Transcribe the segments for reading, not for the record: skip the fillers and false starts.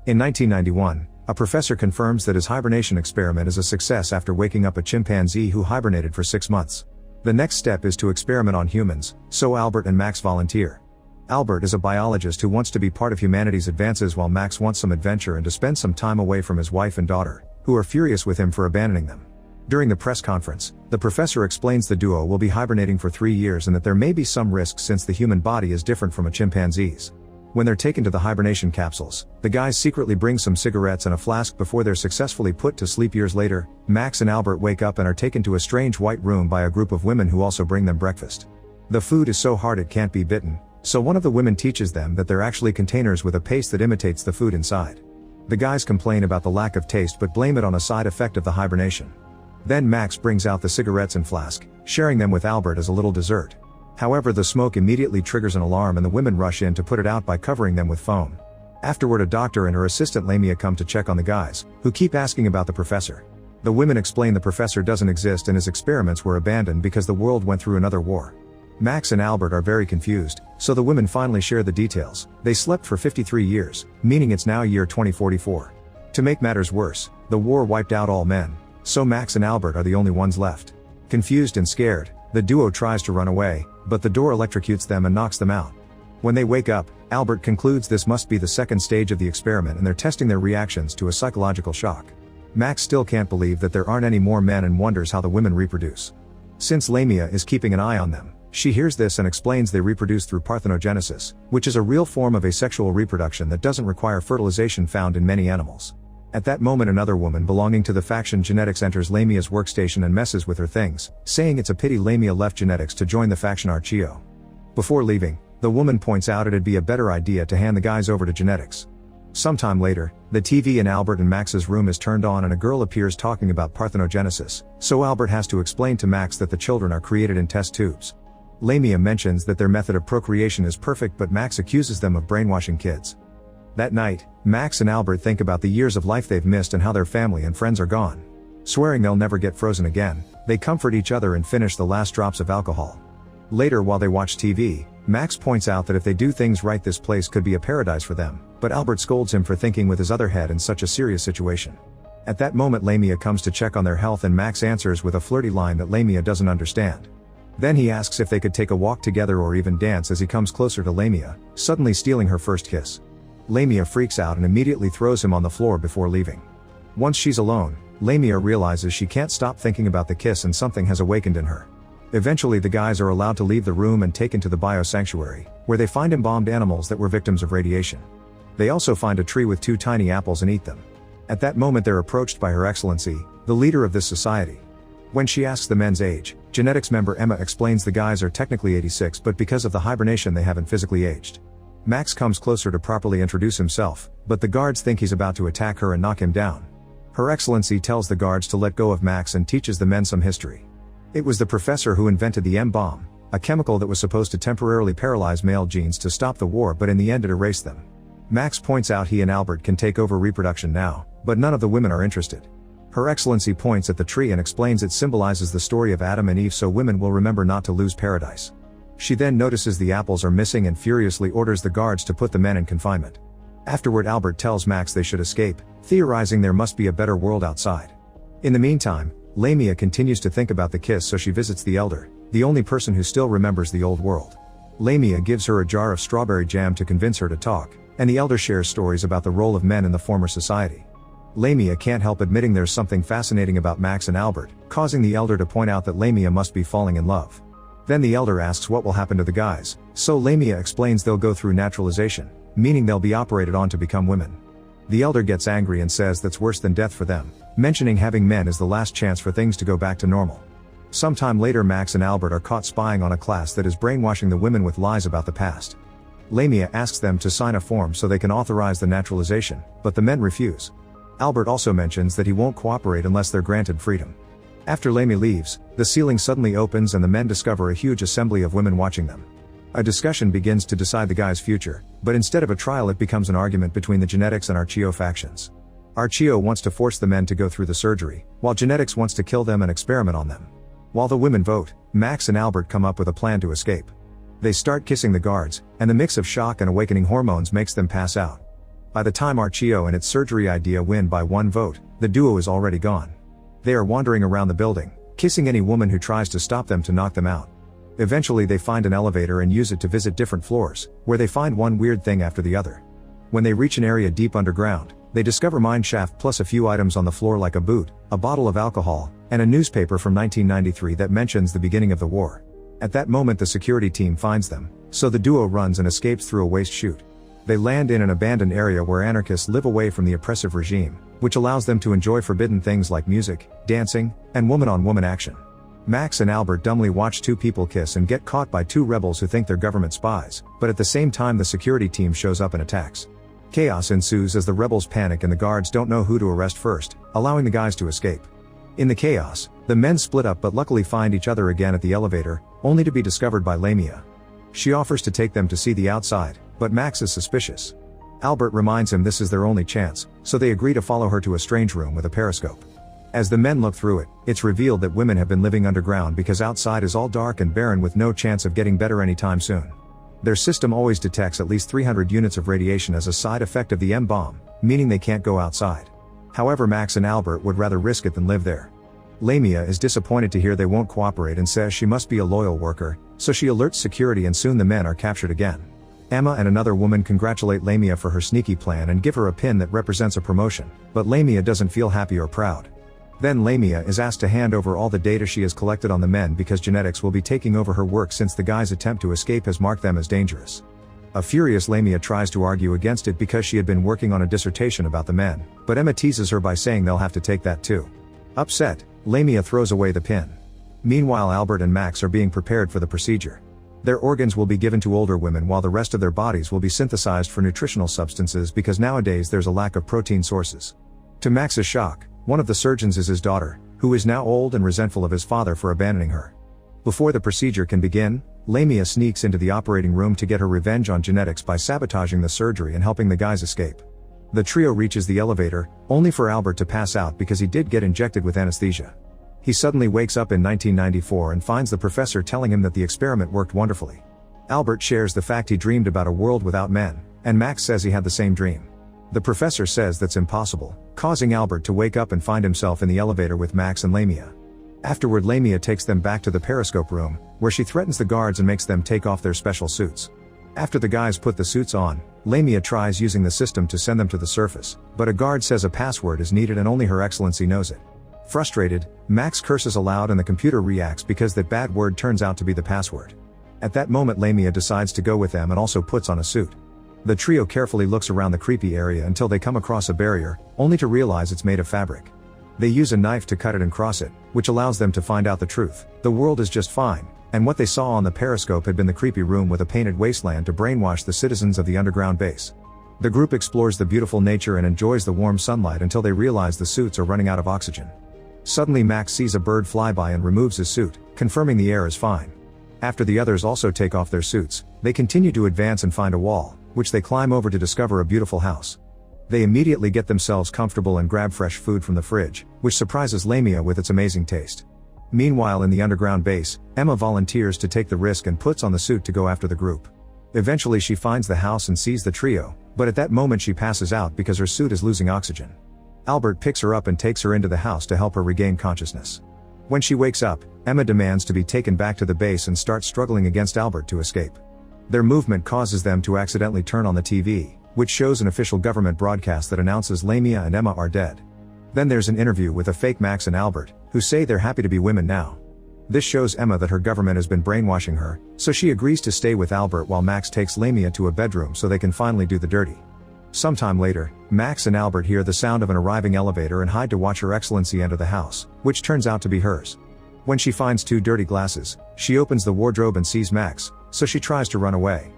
In 1991, a professor confirms that his hibernation experiment is a success after waking up a chimpanzee who hibernated for 6 months. The next step is to experiment on humans, so Albert and Max volunteer. Albert is a biologist who wants to be part of humanity's advances while Max wants some adventure and to spend some time away from his wife and daughter, who are furious with him for abandoning them. During the press conference, the professor explains the duo will be hibernating for 3 years and that there may be some risks since the human body is different from a chimpanzee's. When they're taken to the hibernation capsules, the guys secretly bring some cigarettes and a flask before they're successfully put to sleep. Years later, Max and Albert wake up and are taken to a strange white room by a group of women who also bring them breakfast. The food is so hard it can't be bitten, so one of the women teaches them that they're actually containers with a paste that imitates the food inside. The guys complain about the lack of taste but blame it on a side effect of the hibernation. Then Max brings out the cigarettes and flask, sharing them with Albert as a little dessert. However, the smoke immediately triggers an alarm and the women rush in to put it out by covering them with foam. Afterward, a doctor and her assistant Lamia come to check on the guys, who keep asking about the professor. The women explain the professor doesn't exist and his experiments were abandoned because the world went through another war. Max and Albert are very confused, so the women finally share the details. They slept for 53 years, meaning it's now year 2044. To make matters worse, the war wiped out all men, so Max and Albert are the only ones left. Confused and scared, the duo tries to run away, but the door electrocutes them and knocks them out. When they wake up, Albert concludes this must be the second stage of the experiment and they're testing their reactions to a psychological shock. Max still can't believe that there aren't any more men and wonders how the women reproduce. Since Lamia is keeping an eye on them, she hears this and explains they reproduce through parthenogenesis, which is a real form of asexual reproduction that doesn't require fertilization found in many animals. At that moment, another woman belonging to the faction Genetics enters Lamia's workstation and messes with her things, saying it's a pity Lamia left Genetics to join the faction Archeo. Before leaving, the woman points out it'd be a better idea to hand the guys over to Genetics. Sometime later, the TV in Albert and Max's room is turned on and a girl appears talking about parthenogenesis, so Albert has to explain to Max that the children are created in test tubes. Lamia mentions that their method of procreation is perfect, but Max accuses them of brainwashing kids. That night, Max and Albert think about the years of life they've missed and how their family and friends are gone. Swearing they'll never get frozen again, they comfort each other and finish the last drops of alcohol. Later, while they watch TV, Max points out that if they do things right, this place could be a paradise for them, but Albert scolds him for thinking with his other head in such a serious situation. At that moment, Lamia comes to check on their health and Max answers with a flirty line that Lamia doesn't understand. Then he asks if they could take a walk together or even dance as he comes closer to Lamia, suddenly stealing her first kiss. Lamia freaks out and immediately throws him on the floor before leaving. Once she's alone, Lamia realizes she can't stop thinking about the kiss and something has awakened in her. Eventually, the guys are allowed to leave the room and taken to the biosanctuary, where they find embalmed animals that were victims of radiation. They also find a tree with 2 tiny apples and eat them. At that moment, they're approached by Her Excellency, the leader of this society. When she asks the men's age, Genetics member Emma explains the guys are technically 86, but because of the hibernation they haven't physically aged. Max comes closer to properly introduce himself, but the guards think he's about to attack her and knock him down. Her Excellency tells the guards to let go of Max and teaches the men some history. It was the professor who invented the M-bomb, a chemical that was supposed to temporarily paralyze male genes to stop the war, but in the end it erased them. Max points out he and Albert can take over reproduction now, but none of the women are interested. Her Excellency points at the tree and explains it symbolizes the story of Adam and Eve so women will remember not to lose paradise. She then notices the apples are missing and furiously orders the guards to put the men in confinement. Afterward, Albert tells Max they should escape, theorizing there must be a better world outside. In the meantime, Lamia continues to think about the kiss, so she visits the elder, the only person who still remembers the old world. Lamia gives her a jar of strawberry jam to convince her to talk, and the elder shares stories about the role of men in the former society. Lamia can't help admitting there's something fascinating about Max and Albert, causing the elder to point out that Lamia must be falling in love. Then the elder asks what will happen to the guys, so Lamia explains they'll go through naturalization, meaning they'll be operated on to become women. The elder gets angry and says that's worse than death for them, mentioning having men is the last chance for things to go back to normal. Sometime later, Max and Albert are caught spying on a class that is brainwashing the women with lies about the past. Lamia asks them to sign a form so they can authorize the naturalization, but the men refuse. Albert also mentions that he won't cooperate unless they're granted freedom. After Lamia leaves, the ceiling suddenly opens and the men discover a huge assembly of women watching them. A discussion begins to decide the guy's future, but instead of a trial it becomes an argument between the Genetics and Archeo factions. Archeo wants to force the men to go through the surgery, while Genetics wants to kill them and experiment on them. While the women vote, Max and Albert come up with a plan to escape. They start kissing the guards, and the mix of shock and awakening hormones makes them pass out. By the time Archio and its surgery idea win by 1 vote, the duo is already gone. They are wandering around the building, kissing any woman who tries to stop them to knock them out. Eventually they find an elevator and use it to visit different floors, where they find one weird thing after the other. When they reach an area deep underground, they discover mine shaft plus a few items on the floor like a boot, a bottle of alcohol, and a newspaper from 1993 that mentions the beginning of the war. At that moment the security team finds them, so the duo runs and escapes through a waste chute. They land in an abandoned area where anarchists live away from the oppressive regime, which allows them to enjoy forbidden things like music, dancing, and woman-on-woman action. Max and Albert dumbly watch 2 people kiss and get caught by 2 rebels who think they're government spies, but at the same time the security team shows up and attacks. Chaos ensues as the rebels panic and the guards don't know who to arrest first, allowing the guys to escape. In the chaos, the men split up but luckily find each other again at the elevator, only to be discovered by Lamia. She offers to take them to see the outside, but Max is suspicious. Albert reminds him this is their only chance, so they agree to follow her to a strange room with a periscope. As the men look through it, it's revealed that women have been living underground because outside is all dark and barren with no chance of getting better anytime soon. Their system always detects at least 300 units of radiation as a side effect of the M-bomb, meaning they can't go outside. However, Max and Albert would rather risk it than live there. Lamia is disappointed to hear they won't cooperate and says she must be a loyal worker, so she alerts security and soon the men are captured again. Emma and another woman congratulate Lamia for her sneaky plan and give her a pin that represents a promotion, but Lamia doesn't feel happy or proud. Then Lamia is asked to hand over all the data she has collected on the men because genetics will be taking over her work since the guys' attempt to escape has marked them as dangerous. A furious Lamia tries to argue against it because she had been working on a dissertation about the men, but Emma teases her by saying they'll have to take that too. Upset, Lamia throws away the pin. Meanwhile, Albert and Max are being prepared for the procedure. Their organs will be given to older women while the rest of their bodies will be synthesized for nutritional substances because nowadays there's a lack of protein sources. To Max's shock, one of the surgeons is his daughter, who is now old and resentful of his father for abandoning her. Before the procedure can begin, Lamia sneaks into the operating room to get her revenge on genetics by sabotaging the surgery and helping the guys escape. The trio reaches the elevator, only for Albert to pass out because he did get injected with anesthesia. He suddenly wakes up in 1994 and finds the professor telling him that the experiment worked wonderfully. Albert shares the fact he dreamed about a world without men, and Max says he had the same dream. The professor says that's impossible, causing Albert to wake up and find himself in the elevator with Max and Lamia. Afterward, Lamia takes them back to the periscope room, where she threatens the guards and makes them take off their special suits. After the guys put the suits on, Lamia tries using the system to send them to the surface, but a guard says a password is needed and only Her Excellency knows it. Frustrated, Max curses aloud and the computer reacts because that bad word turns out to be the password. At that moment, Lamia decides to go with them and also puts on a suit. The trio carefully looks around the creepy area until they come across a barrier, only to realize it's made of fabric. They use a knife to cut it and cross it, which allows them to find out the truth. The world is just fine, and what they saw on the periscope had been the creepy room with a painted wasteland to brainwash the citizens of the underground base. The group explores the beautiful nature and enjoys the warm sunlight until they realize the suits are running out of oxygen. Suddenly Max sees a bird fly by and removes his suit, confirming the air is fine. After the others also take off their suits, they continue to advance and find a wall, which they climb over to discover a beautiful house. They immediately get themselves comfortable and grab fresh food from the fridge, which surprises Lamia with its amazing taste. Meanwhile, in the underground base, Emma volunteers to take the risk and puts on the suit to go after the group. Eventually she finds the house and sees the trio, but at that moment she passes out because her suit is losing oxygen. Albert picks her up and takes her into the house to help her regain consciousness. When she wakes up, Emma demands to be taken back to the base and starts struggling against Albert to escape. Their movement causes them to accidentally turn on the TV, which shows an official government broadcast that announces Lamia and Emma are dead. Then there's an interview with a fake Max and Albert, who say they're happy to be women now. This shows Emma that her government has been brainwashing her, so she agrees to stay with Albert while Max takes Lamia to a bedroom so they can finally do the dirty. Sometime later, Max and Albert hear the sound of an arriving elevator and hide to watch Her Excellency enter the house, which turns out to be hers. When she finds 2 dirty glasses, she opens the wardrobe and sees Max, so she tries to run away.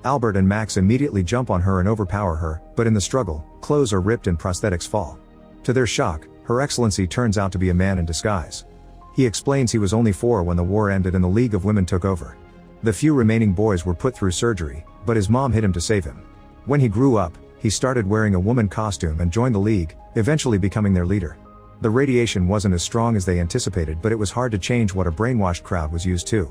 Albert and Max immediately jump on her and overpower her, but in the struggle, clothes are ripped and prosthetics fall. To their shock, Her Excellency turns out to be a man in disguise. He explains he was only 4 when the war ended and the League of Women took over. The few remaining boys were put through surgery, but his mom hid him to save him. When he grew up, he started wearing a woman costume and joined the League, eventually becoming their leader. The radiation wasn't as strong as they anticipated, but it was hard to change what a brainwashed crowd was used to.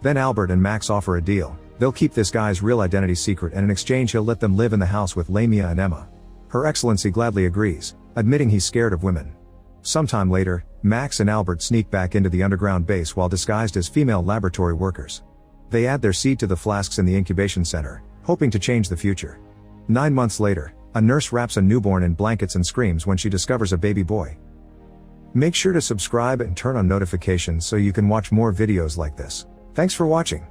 Then Albert and Max offer a deal. They'll keep this guy's real identity secret and in exchange he'll let them live in the house with Lamia and Emma. Her Excellency gladly agrees, admitting he's scared of women. Sometime later, Max and Albert sneak back into the underground base while disguised as female laboratory workers. They add their seed to the flasks in the incubation center, hoping to change the future. 9 months later, a nurse wraps a newborn in blankets and screams when she discovers a baby boy. Make sure to subscribe and turn on notifications so you can watch more videos like this. Thanks for watching.